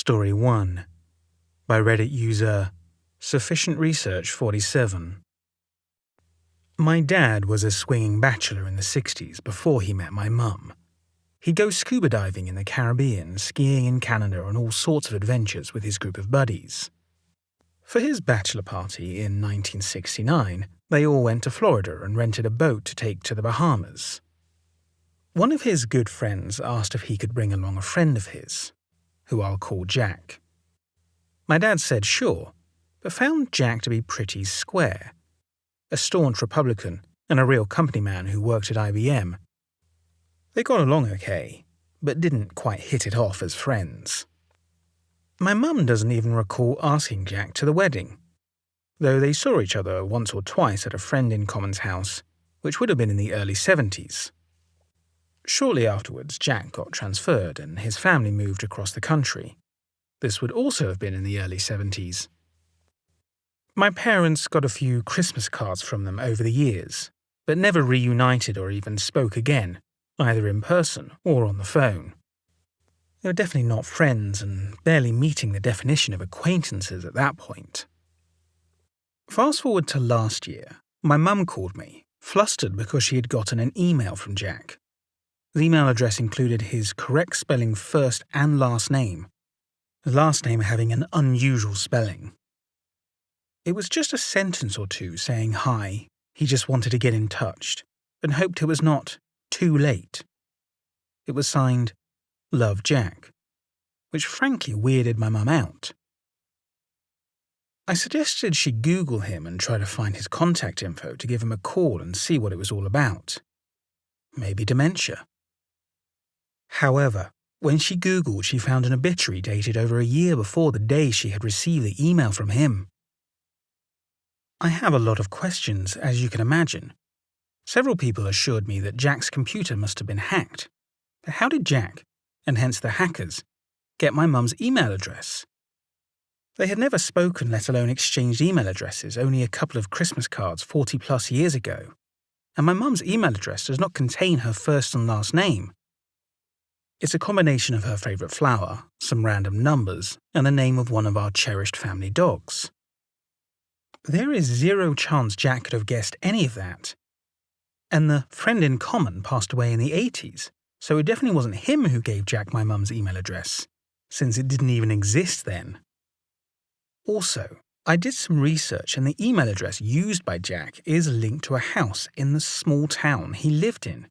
Story 1 by Reddit user Sufficient Research 47. My dad was a swinging bachelor in the 60s before he met my mum. He'd go scuba diving in the Caribbean, skiing in Canada, and all sorts of adventures with his group of buddies. For his bachelor party in 1969, they all went to Florida and rented a boat to take to the Bahamas. One of his good friends asked if he could bring along a friend of his, who I'll call Jack. My dad said sure, but found Jack to be pretty square. A staunch Republican and a real company man who worked at IBM. They got along okay, but didn't quite hit it off as friends. My mum doesn't even recall asking Jack to the wedding, though they saw each other once or twice at a friend in common's house, which would have been in the early 70s. Shortly afterwards, Jack got transferred and his family moved across the country. This would also have been in the early 70s. My parents got a few Christmas cards from them over the years, but never reunited or even spoke again, either in person or on the phone. They were definitely not friends and barely meeting the definition of acquaintances at that point. Fast forward to last year, my mum called me, flustered because she had gotten an email from Jack. The email address included his correct spelling first and last name, the last name having an unusual spelling. It was just a sentence or two saying hi, he just wanted to get in touch, and hoped it was not too late. It was signed, Love Jack, which frankly weirded my mum out. I suggested she Google him and try to find his contact info to give him a call and see what it was all about. Maybe dementia. However, when she Googled, she found an obituary dated over a year before the day she had received the email from him. I have a lot of questions, as you can imagine. Several people assured me that Jack's computer must have been hacked. But how did Jack, and hence the hackers, get my mum's email address? They had never spoken, let alone exchanged email addresses, only a couple of Christmas cards 40+ years ago. And my mum's email address does not contain her first and last name. It's a combination of her favourite flower, some random numbers, and the name of one of our cherished family dogs. There is zero chance Jack could have guessed any of that. And the friend in common passed away in the 80s, so it definitely wasn't him who gave Jack my mum's email address, since it didn't even exist then. Also, I did some research and the email address used by Jack is linked to a house in the small town he lived in,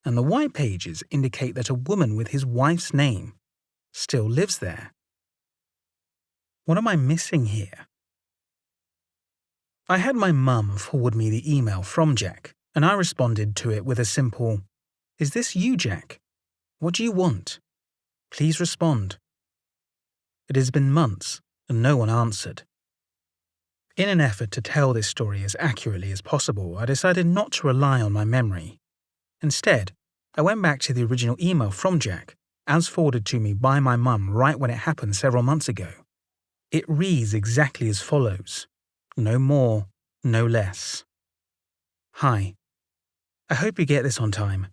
and the white pages indicate that a woman with his wife's name still lives there. What am I missing here? I had my mum forward me the email from Jack, and I responded to it with a simple, "Is this you, Jack? What do you want? Please respond." It has been months, and no one answered. In an effort to tell this story as accurately as possible, I decided not to rely on my memory. Instead, I went back to the original email from Jack, as forwarded to me by my mum right when it happened several months ago. It reads exactly as follows. No more, no less. Hi. I hope you get this on time.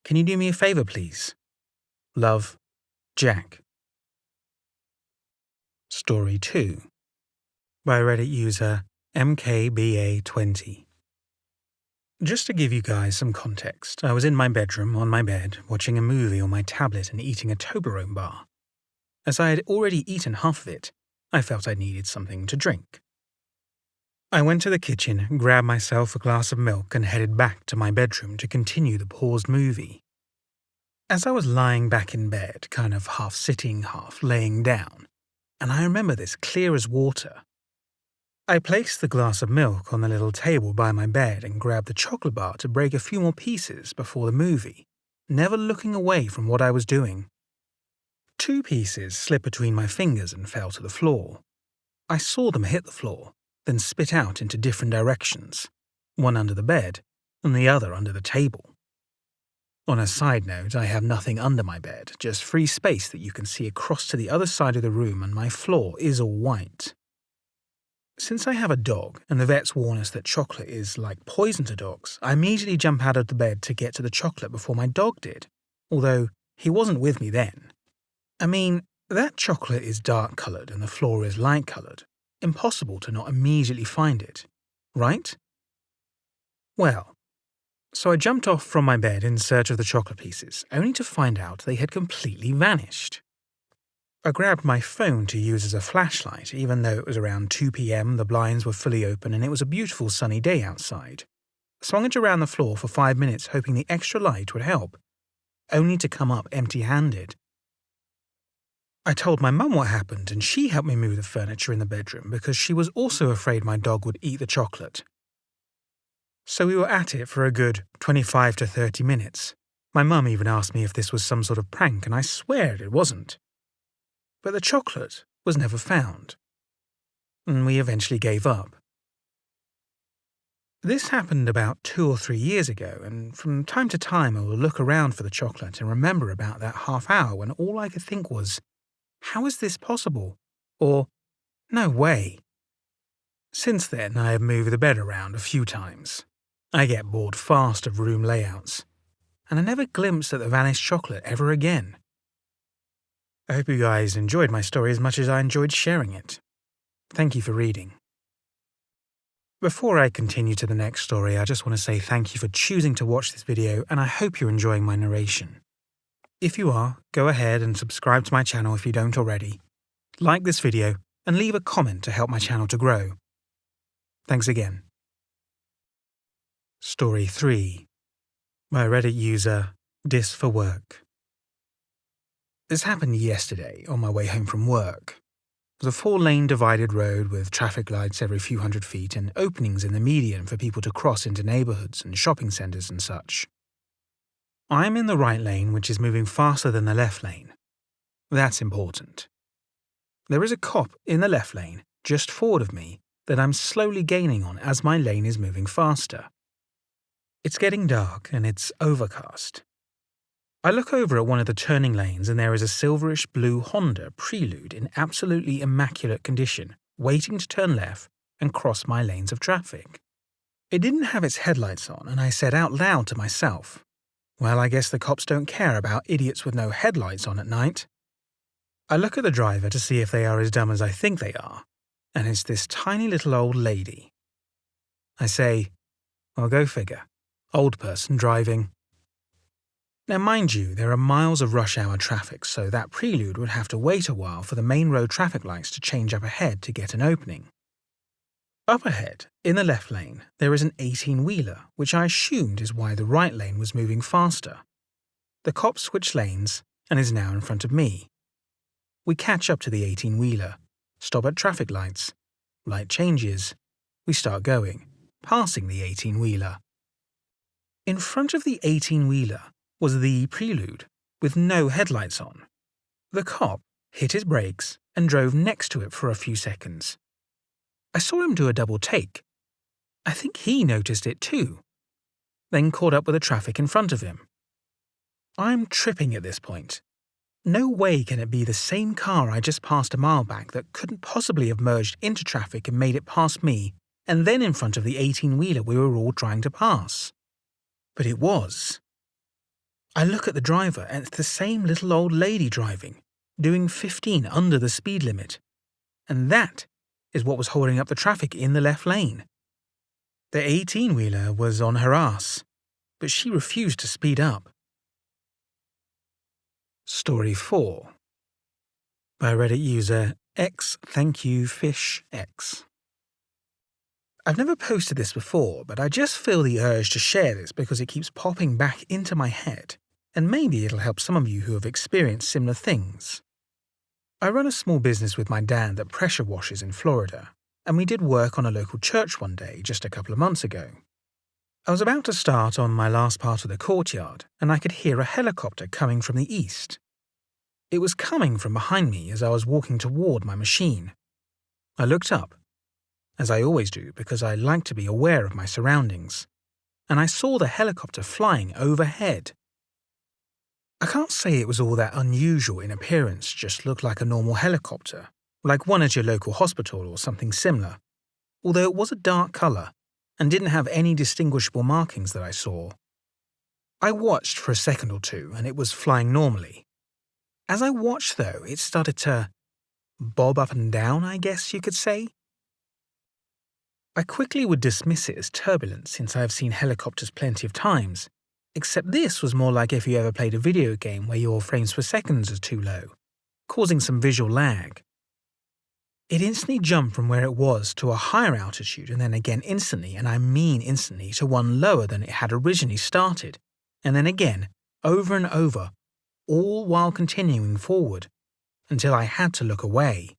Can you do me a favor, please? Love, Jack. Story 2 by Reddit user MKBA20. Just to give you guys some context, I was in my bedroom on my bed watching a movie on my tablet and eating a Toblerone bar. As I had already eaten half of it, I felt I needed something to drink. I went to the kitchen, grabbed myself a glass of milk and headed back to my bedroom to continue the paused movie. As I was lying back in bed, kind of half sitting, half laying down, and I remember this clear as water, I placed the glass of milk on the little table by my bed and grabbed the chocolate bar to break a few more pieces before the movie, never looking away from what I was doing. 2 pieces slipped between my fingers and fell to the floor. I saw them hit the floor, then spit out into different directions, one under the bed and the other under the table. On a side note, I have nothing under my bed, just free space that you can see across to the other side of the room, and my floor is all white. Since I have a dog, and the vets warn us that chocolate is like poison to dogs, I immediately jump out of the bed to get to the chocolate before my dog did, although he wasn't with me then. I mean, That chocolate is dark-coloured and the floor is light-coloured. Impossible to not immediately find it, right? Well, so I jumped off from my bed in search of the chocolate pieces, only to find out they had completely vanished. I grabbed my phone to use as a flashlight, even though it was around 2 p.m, the blinds were fully open and it was a beautiful sunny day outside. Swung it around the floor for 5 minutes hoping the extra light would help, only to come up empty-handed. I told my mum what happened and she helped me move the furniture in the bedroom because she was also afraid my dog would eat the chocolate. So we were at it for a good 25 to 30 minutes. My mum even asked me if this was some sort of prank and I swear it wasn't. But the chocolate was never found. And we eventually gave up. This happened about 2 or 3 years ago, and from time to time I will look around for the chocolate and remember about that half hour when all I could think was, how is this possible? Or, no way. Since then I have moved the bed around a few times. I get bored fast of room layouts, and I never glimpsed at the vanished chocolate ever again. I hope you guys enjoyed my story as much as I enjoyed sharing it. Thank you for reading. Before I continue to the next story, I just want to say thank you for choosing to watch this video, and I hope you're enjoying my narration. If you are, go ahead and subscribe to my channel if you don't already. Like this video, and leave a comment to help my channel to grow. Thanks again. Story 3 by Reddit user Dis for Work. This happened yesterday on my way home from work. It was a 4-lane divided road with traffic lights every few hundred feet and openings in the median for people to cross into neighbourhoods and shopping centres and such. I'm in the right lane, which is moving faster than the left lane. That's important. There is a cop in the left lane, just forward of me, that I'm slowly gaining on as my lane is moving faster. It's getting dark and it's overcast. I look over at one of the turning lanes and there is a silverish blue Honda Prelude in absolutely immaculate condition, waiting to turn left and cross my lanes of traffic. It didn't have its headlights on and I said out loud to myself, well, I guess the cops don't care about idiots with no headlights on at night. I look at the driver to see if they are as dumb as I think they are, and it's this tiny little old lady. I say, well, go figure. Old person driving. Now mind you, there are miles of rush hour traffic, so that Prelude would have to wait a while for the main road traffic lights to change up ahead to get an opening. Up ahead, in the left lane, there is an 18-wheeler, which I assumed is why the right lane was moving faster. The cop switched lanes and is now in front of me. We catch up to the 18-wheeler, stop at traffic lights, light changes, we start going, passing the 18-wheeler. In front of the 18-wheeler was the Prelude, with no headlights on. The cop hit his brakes and drove next to it for a few seconds. I saw him do a double take. I think he noticed it too. Then caught up with the traffic in front of him. I'm tripping at this point. No way can it be the same car I just passed a mile back that couldn't possibly have merged into traffic and made it past me, and then in front of the 18-wheeler we were all trying to pass. But it was. I look at the driver and it's the same little old lady driving, doing 15 under the speed limit. And that is what was holding up the traffic in the left lane. The 18-wheeler was on her ass, but she refused to speed up. Story 4 by Reddit user XThankYouFishX. I've never posted this before, but I just feel the urge to share this because it keeps popping back into my head, and maybe it'll help some of you who have experienced similar things. I run a small business with my dad that pressure washes in Florida, and we did work on a local church one day just a couple of months ago. I was about to start on my last part of the courtyard, and I could hear a helicopter coming from the east. It was coming from behind me as I was walking toward my machine. I looked up, as I always do because I like to be aware of my surroundings, and I saw the helicopter flying overhead. I can't say it was all that unusual in appearance, just looked like a normal helicopter, like one at your local hospital or something similar, although it was a dark colour and didn't have any distinguishable markings that I saw. I watched for a second or two and it was flying normally. As I watched, though, it started to bob up and down, I guess you could say. I quickly would dismiss it as turbulence since I have seen helicopters plenty of times, except this was more like if you ever played a video game where your frames per second are too low, causing some visual lag. It instantly jumped from where it was to a higher altitude and then again instantly, and I mean instantly, to one lower than it had originally started, and then again, over and over, all while continuing forward, until I had to look away.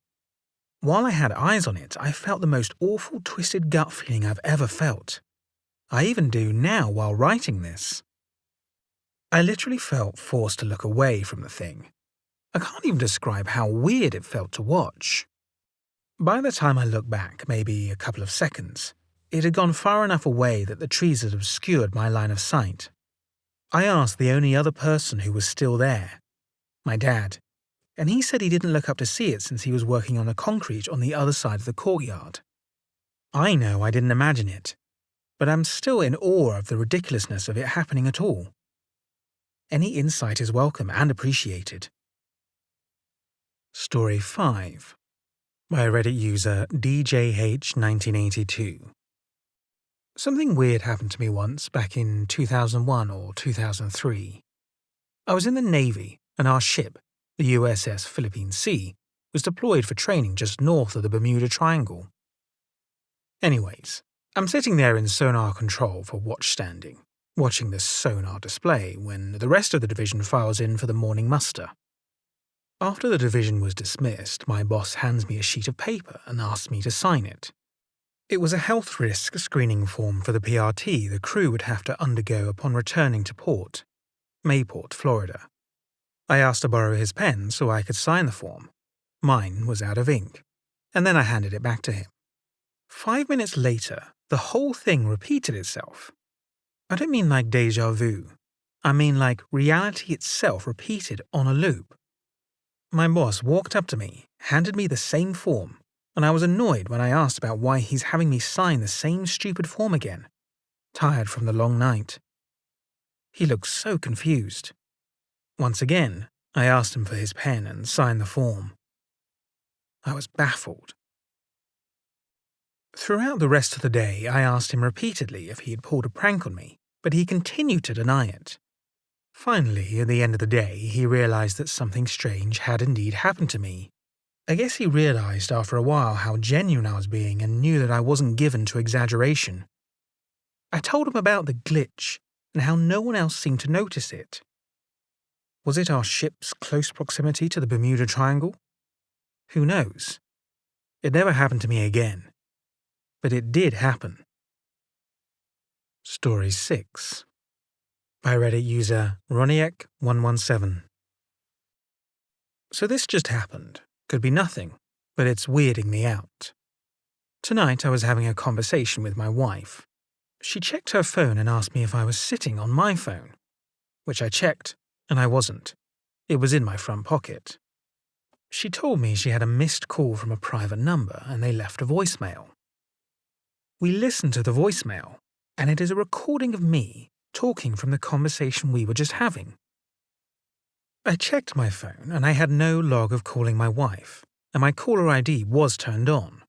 While I had eyes on it, I felt the most awful twisted gut feeling I've ever felt. I even do now while writing this. I literally felt forced to look away from the thing. I can't even describe how weird it felt to watch. By the time I looked back, maybe a couple of seconds, it had gone far enough away that the trees had obscured my line of sight. I asked the only other person who was still there, my dad, and he said he didn't look up to see it since he was working on the concrete on the other side of the courtyard. I know I didn't imagine it, but I'm still in awe of the ridiculousness of it happening at all. Any insight is welcome and appreciated. Story 5 by Reddit user DJH1982. Something weird happened to me once back in 2001 or 2003. I was in the Navy and our ship, the USS Philippine Sea, was deployed for training just north of the Bermuda Triangle. Anyways, I'm sitting there in sonar control for watch standing, watching the sonar display when the rest of the division files in for the morning muster. After the division was dismissed, my boss hands me a sheet of paper and asks me to sign it. It was a health risk screening form for the PRT the crew would have to undergo upon returning to port, Mayport, Florida. I asked to borrow his pen so I could sign the form. Mine was out of ink, and then I handed it back to him. 5 minutes later, the whole thing repeated itself. I don't mean like déjà vu. I mean like reality itself repeated on a loop. My boss walked up to me, handed me the same form, and I was annoyed when I asked about why he's having me sign the same stupid form again, tired from the long night. He looked so confused. Once again, I asked him for his pen and signed the form. I was baffled. Throughout the rest of the day, I asked him repeatedly if he had pulled a prank on me, but he continued to deny it. Finally, at the end of the day, he realized that something strange had indeed happened to me. I guess he realized after a while how genuine I was being and knew that I wasn't given to exaggeration. I told him about the glitch and how no one else seemed to notice it. Was it our ship's close proximity to the Bermuda Triangle? Who knows? It never happened to me again. But it did happen. Story 6 by Reddit user Roniek117. So this just happened. Could be nothing, but it's weirding me out. Tonight I was having a conversation with my wife. She checked her phone and asked me if I was sitting on my phone, which I checked, and I wasn't. It was in my front pocket. She told me she had a missed call from a private number and they left a voicemail. We listened to the voicemail, and it is a recording of me talking from the conversation we were just having. I checked my phone and I had no log of calling my wife, and my caller ID was turned on.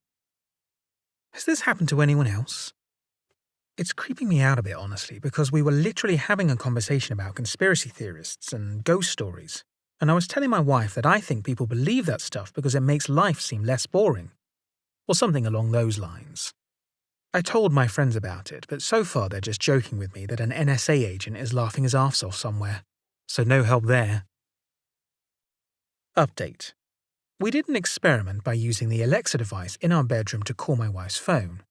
Has this happened to anyone else? It's creeping me out a bit, honestly, because we were literally having a conversation about conspiracy theorists and ghost stories, and I was telling my wife that I think people believe that stuff because it makes life seem less boring, or something along those lines. I told my friends about it, but so far they're just joking with me that an NSA agent is laughing his arse off somewhere, so no help there. Update. We did an experiment by using the Alexa device in our bedroom to call my wife's phone.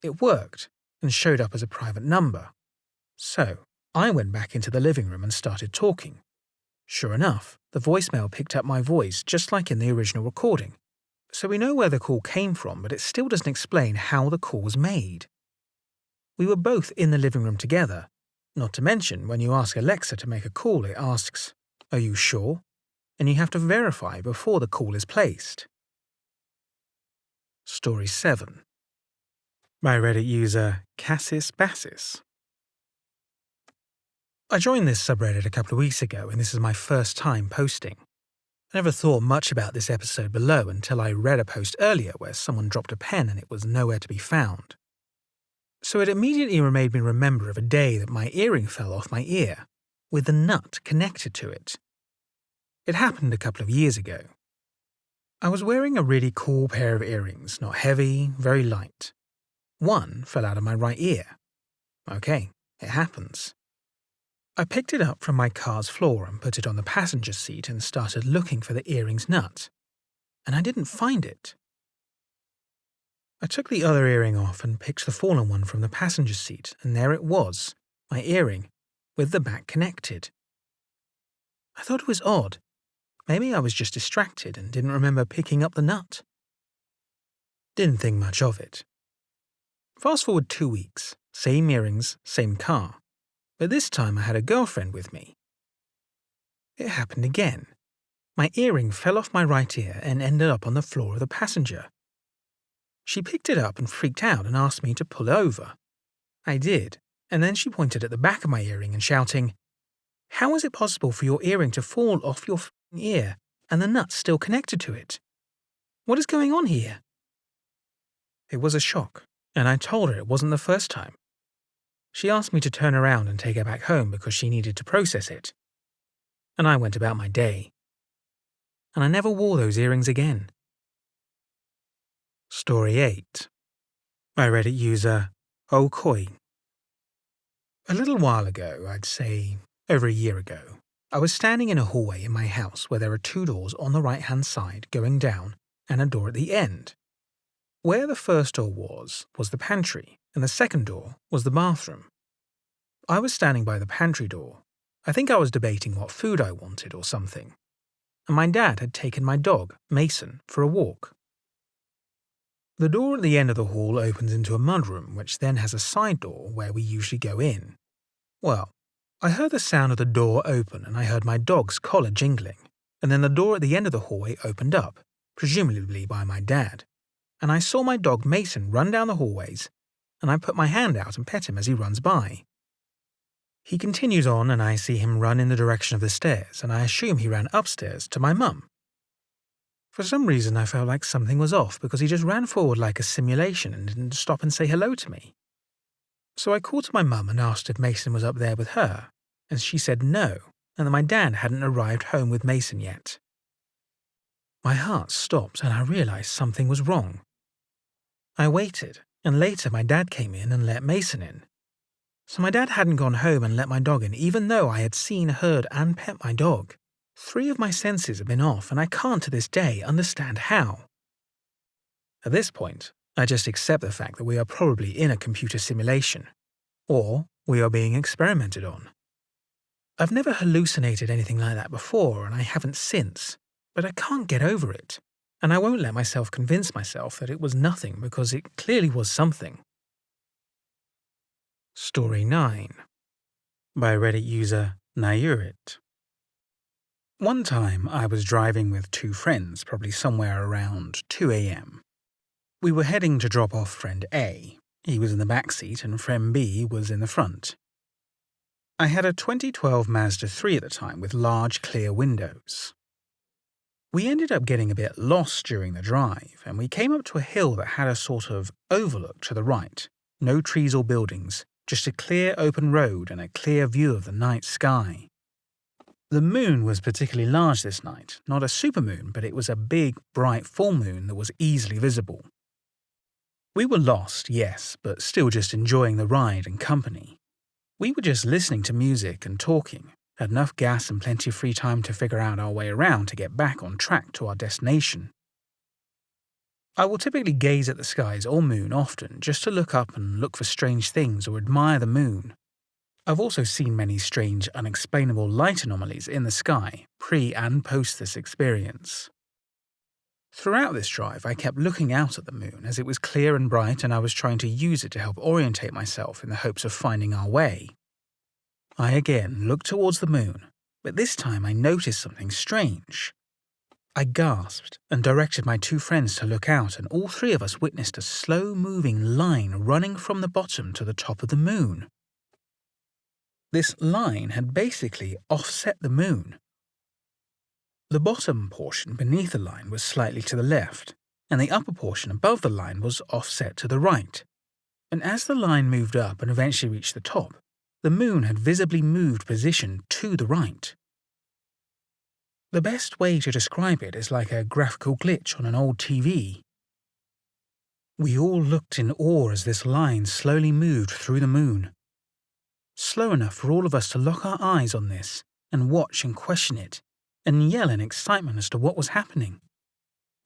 It worked and showed up as a private number. So, I went back into the living room and started talking. Sure enough, the voicemail picked up my voice just like in the original recording. So we know where the call came from, but it still doesn't explain how the call was made. We were both in the living room together. Not to mention, when you ask Alexa to make a call, it asks, "Are you sure?" And you have to verify before the call is placed. Story 7 by Reddit user Cassis Bassis. I joined this subreddit a couple of weeks ago, and this is my first time posting. I never thought much about this episode below until I read a post earlier where someone dropped a pen and it was nowhere to be found. So it immediately made me remember of a day that my earring fell off my ear, with the nut connected to it. It happened a couple of years ago. I was wearing a really cool pair of earrings, not heavy, very light. One fell out of my right ear. Okay, it happens. I picked it up from my car's floor and put it on the passenger seat and started looking for the earring's nut, and I didn't find it. I took the other earring off and picked the fallen one from the passenger seat, and there it was, my earring, with the back connected. I thought it was odd. Maybe I was just distracted and didn't remember picking up the nut. Didn't think much of it. Fast forward 2 weeks, same earrings, same car, but this time I had a girlfriend with me. It happened again. My earring fell off my right ear and ended up on the floor of the passenger. She picked it up and freaked out and asked me to pull it over. I did, and then she pointed at the back of my earring and shouting, "How is it possible for your earring to fall off your ear and the nut still connected to it? What is going on here?" It was a shock, and I told her it wasn't the first time. She asked me to turn around and take her back home because she needed to process it. And I went about my day. And I never wore those earrings again. Story 8. By Reddit user Okoi. A little while ago, I'd say over a year ago, I was standing in a hallway in my house where there are 2 doors on the right-hand side going down and a door at the end. Where the first door was the pantry, and the second door was the bathroom. I was standing by the pantry door. I think I was debating what food I wanted or something. And my dad had taken my dog, Mason, for a walk. The door at the end of the hall opens into a mudroom, which then has a side door where we usually go in. Well, I heard the sound of the door open and I heard my dog's collar jingling, and then the door at the end of the hallway opened up, presumably by my dad, and I saw my dog Mason run down the hallways, and I put my hand out and pet him as he runs by. He continues on and I see him run in the direction of the stairs, and I assume he ran upstairs to my mum. For some reason I felt like something was off because he just ran forward like a simulation and didn't stop and say hello to me. So I called to my mum and asked if Mason was up there with her, and she said no, and that my dad hadn't arrived home with Mason yet. My heart stopped and I realized something was wrong. I waited, and later my dad came in and let Mason in. So my dad hadn't gone home and let my dog in, even though I had seen, heard, and pet my dog. 3 of my senses have been off, and I can't to this day understand how. At this point, I just accept the fact that we are probably in a computer simulation, or we are being experimented on. I've never hallucinated anything like that before, and I haven't since, but I can't get over it, and I won't let myself convince myself that it was nothing because it clearly was something. Story 9. By Reddit user narrate. One time I was driving with 2 friends, probably somewhere around 2 a.m. We were heading to drop off friend A. He was in the back seat and friend B was in the front. I had a 2012 Mazda 3 at the time with large clear windows. We ended up getting a bit lost during the drive, and we came up to a hill that had a sort of overlook to the right. No trees or buildings, just a clear open road and a clear view of the night sky. The moon was particularly large this night, not a supermoon, but it was a big, bright full moon that was easily visible. We were lost, yes, but still just enjoying the ride and company. We were just listening to music and talking, had enough gas and plenty of free time to figure out our way around to get back on track to our destination. I will typically gaze at the skies or moon often just to look up and look for strange things or admire the moon. I've also seen many strange, unexplainable light anomalies in the sky, pre and post this experience. Throughout this drive, I kept looking out at the moon as it was clear and bright, and I was trying to use it to help orientate myself in the hopes of finding our way. I again looked towards the moon, but this time I noticed something strange. I gasped and directed my 2 friends to look out, and all 3 of us witnessed a slow-moving line running from the bottom to the top of the moon. This line had basically offset the moon. The bottom portion beneath the line was slightly to the left, and the upper portion above the line was offset to the right. And as the line moved up and eventually reached the top, the moon had visibly moved position to the right. The best way to describe it is like a graphical glitch on an old TV. We all looked in awe as this line slowly moved through the moon. Slow enough for all of us to lock our eyes on this and watch and question it, and yell in excitement as to what was happening.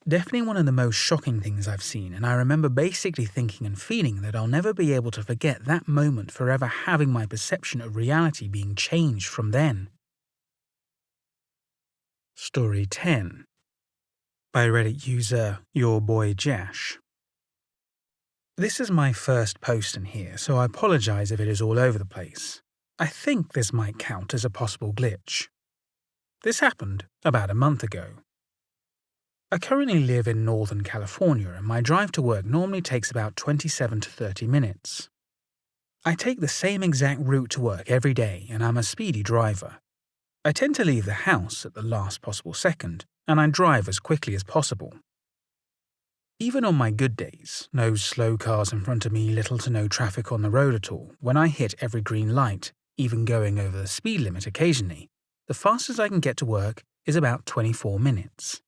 Definitely one of the most shocking things I've seen, and I remember basically thinking and feeling that I'll never be able to forget that moment forever, having my perception of reality being changed from then. Story 10 by Reddit user Your Boy Jash. This is my first post in here, so I apologize if it is all over the place. I think this might count as a possible glitch. This happened about a month ago. I currently live in Northern California, and my drive to work normally takes about 27 to 30 minutes. I take the same exact route to work every day, and I'm a speedy driver. I tend to leave the house at the last possible second, and I drive as quickly as possible. Even on my good days, no slow cars in front of me, little to no traffic on the road at all, when I hit every green light, even going over the speed limit occasionally, the fastest I can get to work is about 24 minutes.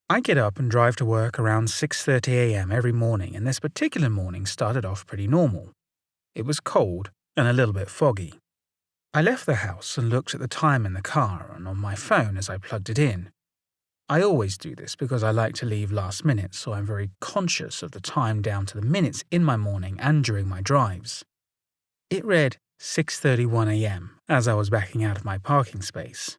I get up and drive to work around 6:30 a.m. every morning, and this particular morning started off pretty normal. It was cold and a little bit foggy. I left the house and looked at the time in the car and on my phone as I plugged it in. I always do this because I like to leave last minute, so I'm very conscious of the time down to the minutes in my morning and during my drives. It read 6:31 a.m. as I was backing out of my parking space.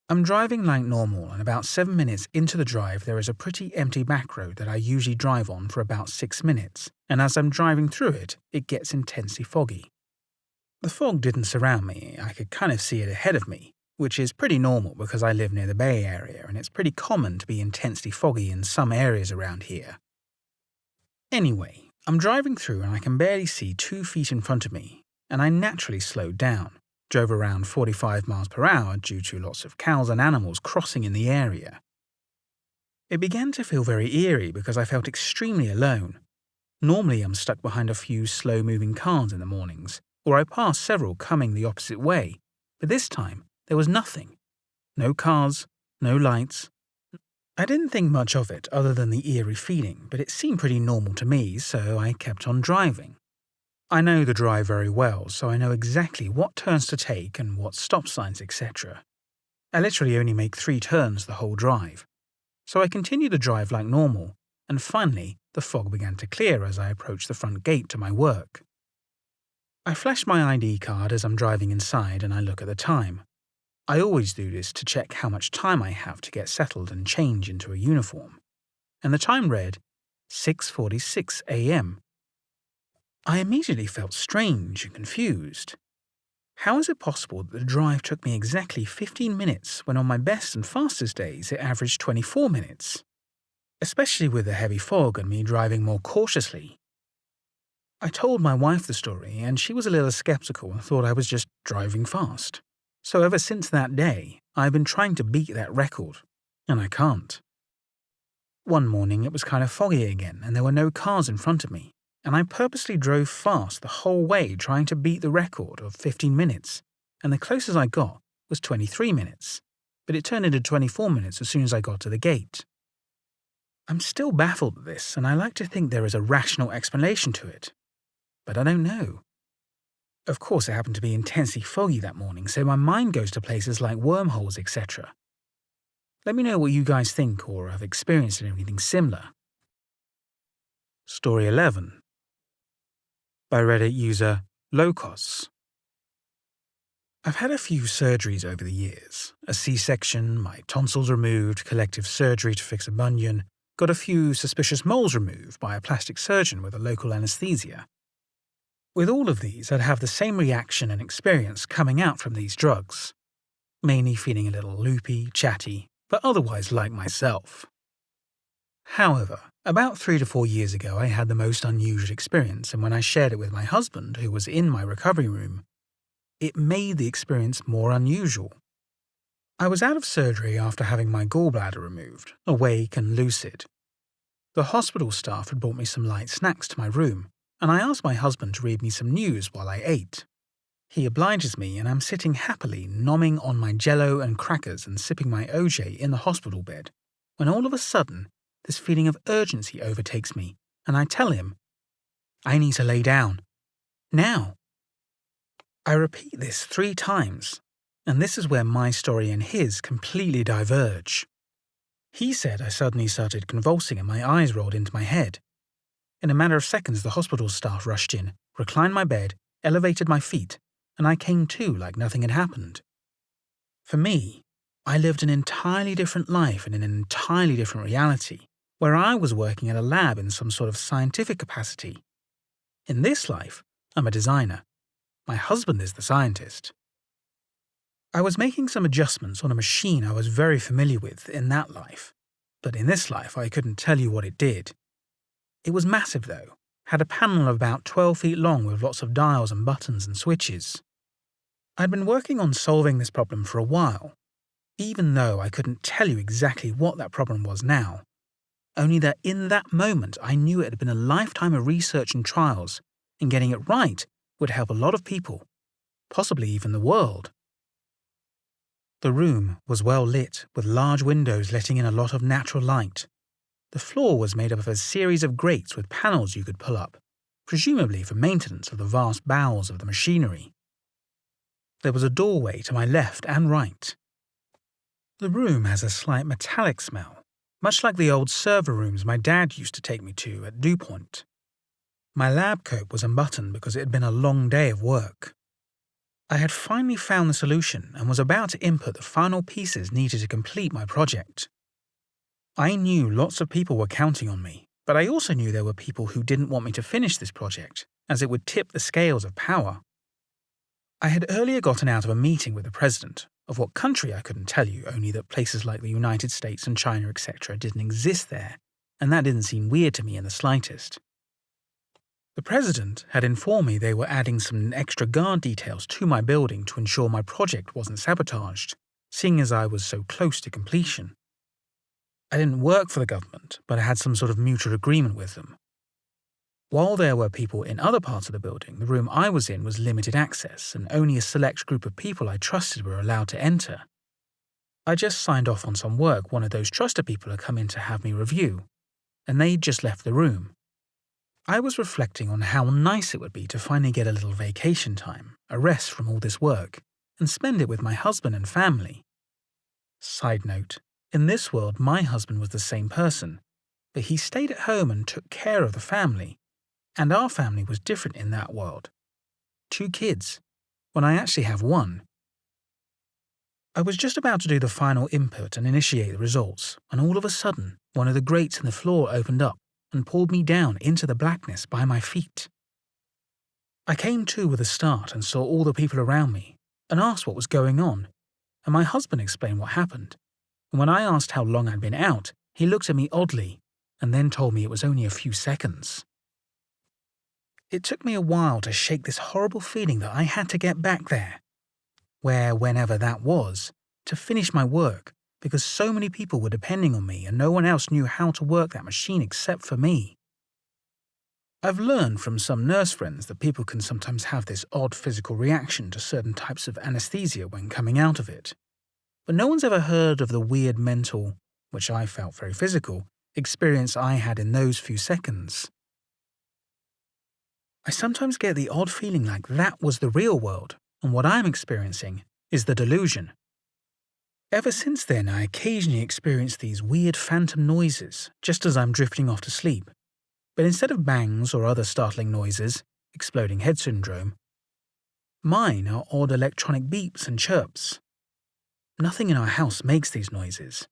I'm driving like normal, and about 7 minutes into the drive there is a pretty empty back road that I usually drive on for about 6 minutes, and as I'm driving through it, it gets intensely foggy. The fog didn't surround me, I could kind of see it ahead of me, which is pretty normal because I live near the Bay Area and it's pretty common to be intensely foggy in some areas around here. Anyway, I'm driving through and I can barely see 2 feet in front of me, and I naturally slowed down. Drove around 45 miles per hour due to lots of cows and animals crossing in the area. It began to feel very eerie because I felt extremely alone. Normally I'm stuck behind a few slow-moving cars in the mornings, or I pass several coming the opposite way, but this time there was nothing. No cars, no lights. I didn't think much of it other than the eerie feeling, but it seemed pretty normal to me, so I kept on driving. I know the drive very well, so I know exactly what turns to take and what stop signs, etc. I literally only make 3 turns the whole drive. So I continued the drive like normal, and finally the fog began to clear as I approached the front gate to my work. I flash my ID card as I'm driving inside and I look at the time. I always do this to check how much time I have to get settled and change into a uniform. And the time read 6:46 a.m. I immediately felt strange and confused. How is it possible that the drive took me exactly 15 minutes when on my best and fastest days it averaged 24 minutes? Especially with the heavy fog and me driving more cautiously. I told my wife the story and she was a little skeptical and thought I was just driving fast. So ever since that day, I've been trying to beat that record, and I can't. One morning it was kind of foggy again and there were no cars in front of me, and I purposely drove fast the whole way trying to beat the record of 15 minutes, and the closest I got was 23 minutes, but it turned into 24 minutes as soon as I got to the gate. I'm still baffled at this, and I like to think there is a rational explanation to it, but I don't know. Of course, it happened to be intensely foggy that morning, so my mind goes to places like wormholes, etc. Let me know what you guys think or have experienced anything similar. Story 11 by Reddit user Locos. I've had a few surgeries over the years. A C-section, my tonsils removed, collective surgery to fix a bunion, got a few suspicious moles removed by a plastic surgeon with a local anesthesia. With all of these, I'd have the same reaction and experience coming out from these drugs. Mainly feeling a little loopy, chatty, but otherwise like myself. However, about 3 to 4 years ago I had the most unusual experience, and when I shared it with my husband, who was in my recovery room, it made the experience more unusual. I was out of surgery after having my gallbladder removed, awake and lucid. The hospital staff had brought me some light snacks to my room, and I asked my husband to read me some news while I ate. He obliges me, and I'm sitting happily nomming on my jello and crackers and sipping my OJ in the hospital bed, when all of a sudden, this feeling of urgency overtakes me, and I tell him, I need to lay down. Now. I repeat this 3 times, and this is where my story and his completely diverge. He said I suddenly started convulsing and my eyes rolled into my head. In a matter of seconds, the hospital staff rushed in, reclined my bed, elevated my feet, and I came to like nothing had happened. For me, I lived an entirely different life in an entirely different reality, where I was working at a lab in some sort of scientific capacity. In this life, I'm a designer. My husband is the scientist. I was making some adjustments on a machine I was very familiar with in that life, but in this life I couldn't tell you what it did. It was massive though, had a panel of about 12 feet long with lots of dials and buttons and switches. I'd been working on solving this problem for a while, even though I couldn't tell you exactly what that problem was now, only that in that moment I knew it had been a lifetime of research and trials, and getting it right would help a lot of people, possibly even the world. The room was well lit, with large windows letting in a lot of natural light. The floor was made up of a series of grates with panels you could pull up, presumably for maintenance of the vast bowels of the machinery. There was a doorway to my left and right. The room has a slight metallic smell, much like the old server rooms my dad used to take me to at DuPont. My lab coat was unbuttoned because it had been a long day of work. I had finally found the solution and was about to input the final pieces needed to complete my project. I knew lots of people were counting on me, but I also knew there were people who didn't want me to finish this project, as it would tip the scales of power. I had earlier gotten out of a meeting with the president, of what country I couldn't tell you, only that places like the United States and China etc. didn't exist there, and that didn't seem weird to me in the slightest. The president had informed me they were adding some extra guard details to my building to ensure my project wasn't sabotaged, seeing as I was so close to completion. I didn't work for the government, but I had some sort of mutual agreement with them. While there were people in other parts of the building, the room I was in was limited access, and only a select group of people I trusted were allowed to enter. I just signed off on some work one of those trusted people had come in to have me review, and they'd just left the room. I was reflecting on how nice it would be to finally get a little vacation time, a rest from all this work, and spend it with my husband and family. Side note, in this world my husband was the same person, but he stayed at home and took care of the family, and our family was different in that world. 2 kids, when I actually have 1. I was just about to do the final input and initiate the results, and all of a sudden, one of the grates in the floor opened up and pulled me down into the blackness by my feet. I came to with a start and saw all the people around me, and asked what was going on, and my husband explained what happened. And when I asked how long I'd been out, he looked at me oddly, and then told me it was only a few seconds. It took me a while to shake this horrible feeling that I had to get back there, where, whenever that was, to finish my work, because so many people were depending on me and no one else knew how to work that machine except for me. I've learned from some nurse friends that people can sometimes have this odd physical reaction to certain types of anesthesia when coming out of it, but no one's ever heard of the weird mental, which I felt very physical, experience I had in those few seconds. I sometimes get the odd feeling like that was the real world, and what I'm experiencing is the delusion. Ever since then, I occasionally experience these weird phantom noises just as I'm drifting off to sleep, but instead of bangs or other startling noises, exploding head syndrome, mine are odd electronic beeps and chirps. Nothing in our house makes these noises,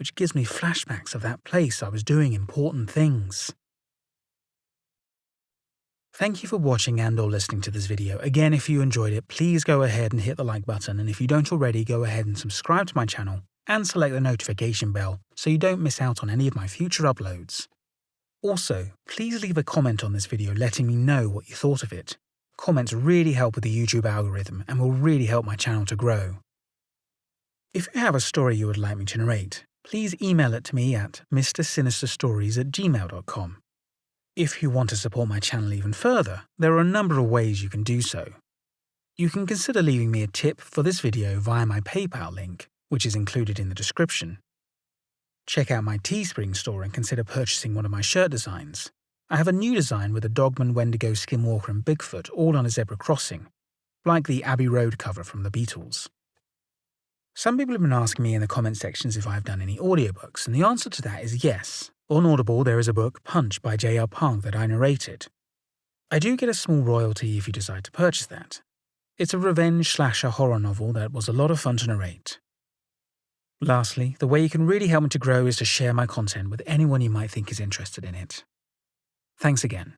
which gives me flashbacks of that place I was doing important things. Thank you for watching and/or listening to this video. Again, if you enjoyed it, please go ahead and hit the like button, and if you don't already, go ahead and subscribe to my channel and select the notification bell so you don't miss out on any of my future uploads. Also, please leave a comment on this video letting me know what you thought of it. Comments really help with the YouTube algorithm and will really help my channel to grow. If you have a story you would like me to narrate, please email it to me at mrsinisterstories@gmail.com. If you want to support my channel even further, there are a number of ways you can do so. You can consider leaving me a tip for this video via my PayPal link, which is included in the description. Check out my Teespring store and consider purchasing one of my shirt designs. I have a new design with a Dogman, Wendigo, Skinwalker and Bigfoot all on a zebra crossing, like the Abbey Road cover from the Beatles. Some people have been asking me in the comment sections if I've done any audiobooks, and the answer to that is yes. On Audible there is a book, Punch by J.L. Punk, that I narrated. I do get a small royalty if you decide to purchase that. It's a revenge slasher horror novel that was a lot of fun to narrate. Lastly, the way you can really help me to grow is to share my content with anyone you might think is interested in it. Thanks again.